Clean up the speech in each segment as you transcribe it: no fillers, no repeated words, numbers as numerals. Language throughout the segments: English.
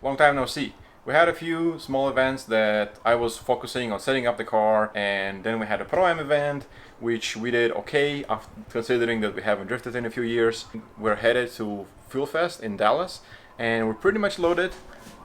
Long time no see. We had a few small events that I was focusing on setting up the car, and then we had a Pro-Am event, which we did okay, considering that we haven't drifted in a few years. We're headed to Fuel Fest in Dallas, and we're pretty much loaded.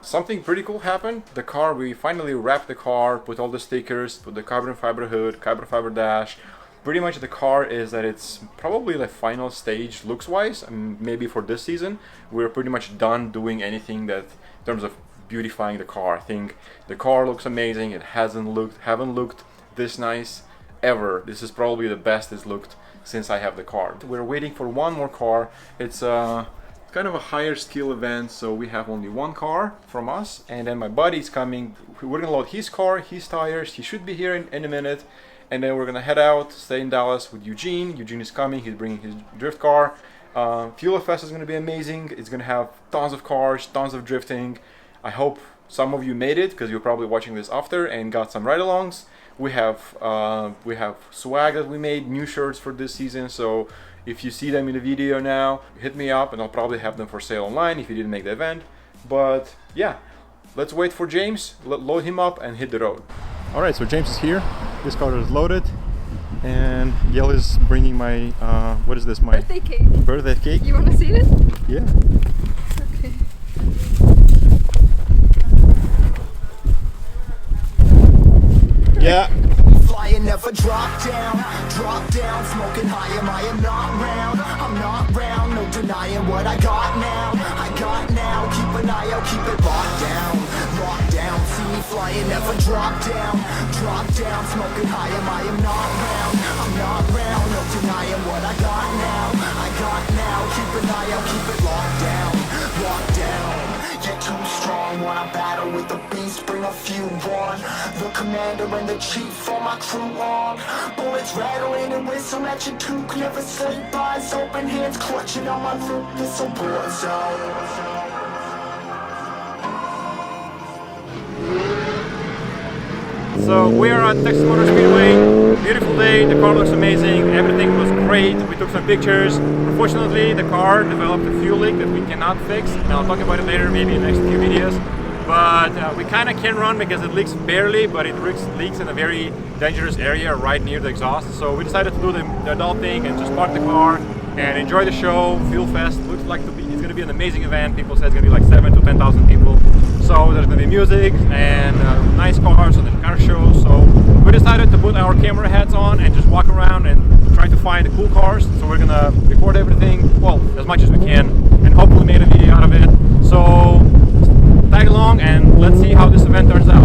Something pretty cool happened. The car, we finally wrapped the car, put all the stickers, put the carbon fiber hood, carbon fiber dash. Pretty much the car is that it's probably the final stage looks wise, and maybe for this season. We're pretty much done doing anything that in terms of beautifying the car. I think the car looks amazing. It haven't looked this nice ever. This is probably the best it's looked since I have the car. We're waiting for one more car. It's kind of a higher skill event, so we have only one car from us, and then my buddy's coming. We're gonna load his car, his tires. He should be here in a minute, and then we're gonna head out, stay in Dallas with Eugene. Eugene is coming. He's bringing his drift car. Fuel Fest is gonna be amazing. It's gonna have tons of cars, tons of drifting. I hope some of you made it because you're probably watching this after and got some ride-alongs. We have swag that we made, new shirts for this season. So if you see them in the video now, hit me up and I'll probably have them for sale online if you didn't make the event. But yeah, let's wait for James, load him up and hit the road. All right, so James is here. This car is loaded, and Gail is bringing my what is this? My birthday cake. Birthday cake. You want to see it? Yeah. Okay. Yeah. Flying, never drop down, smoking high, I am not round, I'm not round, no denying what I got now, keep an eye out, keep it locked down, see me flying, never drop down, smoking high, I am not round, no denying what I got now, keep an eye out, keep it locked down, get too strong when I battle with the beast, bring a few on, the commander and the chief for my crew on, bullets rattling and whistle at your toque, never sleep, eyes open, hands clutching on my loop, this a war zone. So we are at Texas Motor Speedway. Beautiful day, the car looks amazing, everything was great. We took some pictures. Unfortunately, the car developed a fuel leak that we cannot fix, and I'll talk about it later, maybe in the next few videos. But we kind of can run because it leaks barely, but it leaks in a very dangerous area right near the exhaust. So we decided to do the adult thing and just park the car and enjoy the show. Fuel Fest looks like it's going to be an amazing event. People say it's going to be like 7,000 to 10,000 people. So there's going to be music and nice cars and the car show. So we decided to put our camera heads on and just walk around and try to find the cool cars. So we're going to record everything, well, as much as we can, and hopefully make a video out of it. So tag along and let's see how this event turns out.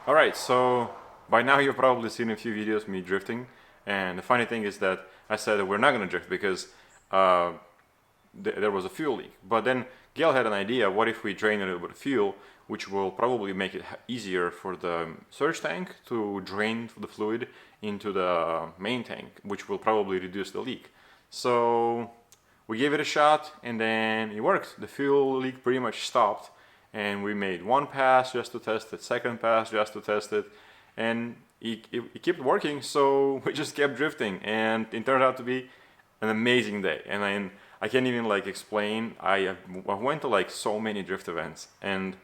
Alright, so by now you've probably seen a few videos of me drifting, and the funny thing is that I said that we're not going to drift because there was a fuel leak. But then Gail had an idea, what if we drain a little bit of fuel, which will probably make it easier for the surge tank to drain the fluid into the main tank, which will probably reduce the leak. So we gave it a shot and then it worked. The fuel leak pretty much stopped. And we made one pass just to test it, second pass just to test it, and it kept working, so we just kept drifting, and it turned out to be an amazing day. And I can't even like explain. I went to like so many drift events, and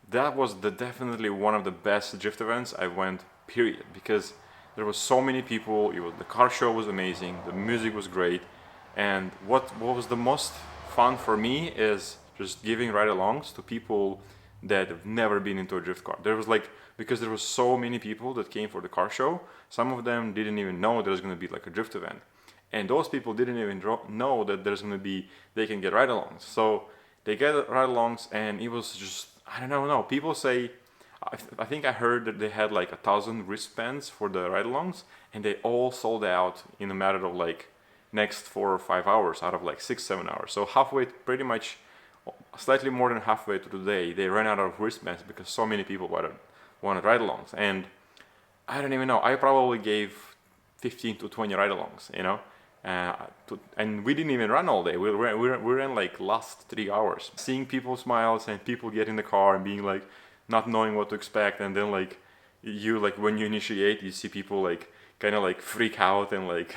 that was definitely one of the best drift events I went, period, because There was so many people. The car show was amazing. The music was great. And what was the most fun for me is just giving ride-alongs to people that have never been into a drift car. There was like, because there was so many people that came for the car show, some of them didn't even know there was going to be like a drift event. And those people didn't even know that there's going to be, they can get ride-alongs. So they get ride-alongs, and it was just, I don't know, people say, I think I heard that they had like 1,000 wristbands for the ride-alongs, and they all sold out in a matter of like next 4 or 5 hours out of like 6-7 hours. So halfway, pretty much slightly more than halfway through the day, they ran out of wristbands because so many people wanted ride-alongs. And I don't even know, I probably gave 15 to 20 ride-alongs, you know. And we didn't even run all day. We ran like last 3 hours. Seeing people's smiles and people get in the car and being like not knowing what to expect, and then like when you initiate, you see people like kind of like freak out and like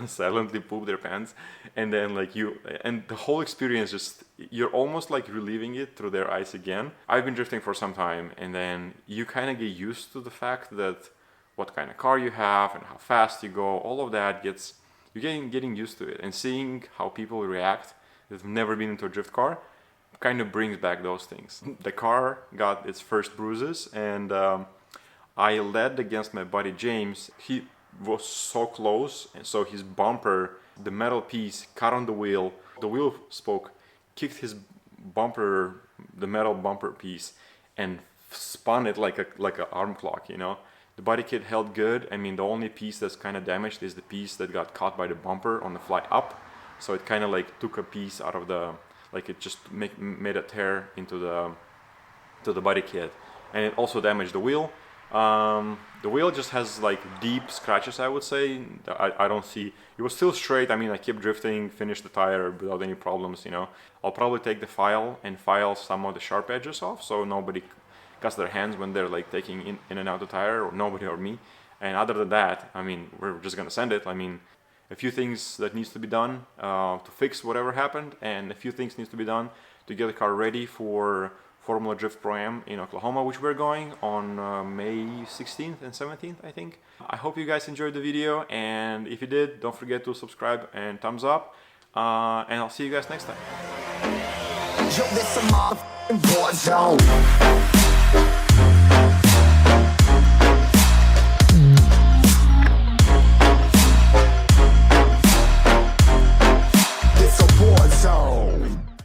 silently poop their pants, and then like and the whole experience, just you're almost like reliving it through their eyes again. I've been drifting for some time, and then you kind of get used to the fact that what kind of car you have and how fast you go, all of that you're getting used to it, and seeing how people react that've never been into a drift car kind of brings back those things. The car got its first bruises, and I led against my buddy James. He was so close, and so his bumper, the metal piece, caught on the wheel spoke, kicked his bumper, the metal bumper piece, and spun it like a arm clock, you know. The body kit held good. I mean, the only piece that's kind of damaged is the piece that got caught by the bumper on the fly up. So it kind of like took a piece out of the, like it just made a tear into the body kit, and it also damaged the wheel. The wheel just has like deep scratches, I would say. I don't see, it was still straight. I mean, I kept drifting, finished the tire without any problems, you know. I'll probably take the file and file some of the sharp edges off so nobody cuts their hands when they're like taking in and out the tire, or nobody or me. And other than that, I mean, we're just gonna send it. I mean, a few things that needs to be done to fix whatever happened, and a few things needs to be done to get the car ready for Formula Drift Pro-Am in Oklahoma, which we're going on May 16th and 17th, I think. I hope you guys enjoyed the video, and if you did, don't forget to subscribe and thumbs up, and I'll see you guys next time. Yo, this a motherfucking war zone.